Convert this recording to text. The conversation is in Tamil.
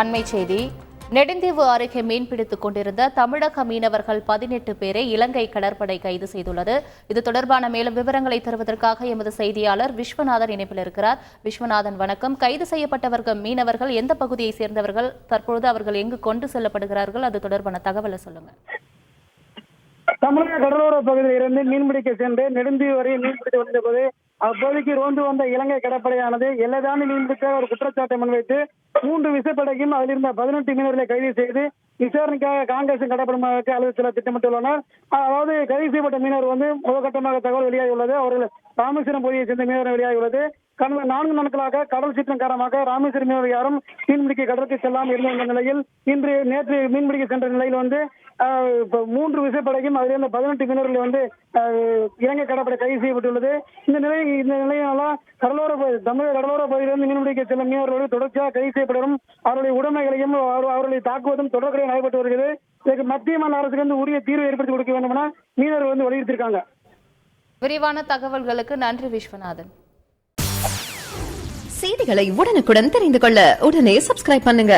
அண்மை செய்தி. நெடுந்தீவு அருகே மீன்பிடித்துக் கொண்டிருந்த தமிழக மீனவர்கள் 18 பேரை இலங்கை கடற்படை கைது செய்துள்ளது. இது தொடர்பான மேலும் விவரங்களை தருவதற்காக எமது செய்தியாளர் விஸ்வநாதன் இணைப்பில் இருக்கிறார். விஸ்வநாதன், வணக்கம். கைது செய்யப்பட்டவர்கள் மீனவர்கள் எந்த பகுதியை சேர்ந்தவர்கள்? தற்பொழுது அவர்கள் எங்கு கொண்டு செல்லப்படுகிறார்கள்? அது தொடர்பான தகவலை சொல்லுங்க. தமிழக கடலோர பகுதியில் இருந்து மீன்பிடிக்க சென்று நெடுந்தீவு வரை மீன்பிடித்து வந்த போது அப்போதைக்கு ரோந்து வந்த இலங்கை கடற்படையானது எல்லை தாண்டி மீன்பிடித்த ஒரு குற்றச்சாட்டை முன்வைத்து 3 விசைப்படையும் அதில் இருந்த 18 மீனவர்களை கைது செய்து விசாரணைக்காக காங்கிரஸ் கடற்படை அலுவலகத்தில் திட்டமிட்டுள்ளனர். அதாவது கைது செய்யப்பட்ட மீனவர் முதற்கட்டமாக தகவல் வெளியாகியுள்ளது. அவர்கள் ராமேஸ்வரம் பகுதியை சேர்ந்த மீனவர் வெளியாகியுள்ளது. கடந்த 4 நாட்களாக கடல் சீற்றம் காரணமாக ராமேஸ்வரம் மீனவர் யாரும் மீன்பிடிக்க கடலுக்கு செல்லாமல் இருந்த நிலையில் நேற்று மீன்பிடிக்க சென்ற நிலையில் 3 விசைப்படையும் அதில் இருந்த 18 மீனவர்கள் இலங்கை கடற்படை கைது செய்யப்பட்டுள்ளது. இந்த நிலையினால தமிழக கடலோர பகுதியிலிருந்து மீன்பிடிக்க செல்லும் மீனவர்களோடு தொடர்ச்சியாக கைது செய்யப்படும் அவருடைய உடைமைகளையும் அவர்களை தாக்குவதும் தொடர்புடைய நடைபெற்று வருகிறது. இதற்கு மத்திய மாநில அரசுக்கு உரிய தீர்வு ஏற்படுத்தி கொடுக்க வேண்டும் என மீனவர்கள் வலியுறுத்தியிருக்காங்க. விரிவான தகவல்களுக்கு நன்றி விஸ்வநாதன். செய்திகளை உடனுக்குடன் தெரிந்து கொள்ள உடனே சப்ஸ்கிரைப் பண்ணுங்க.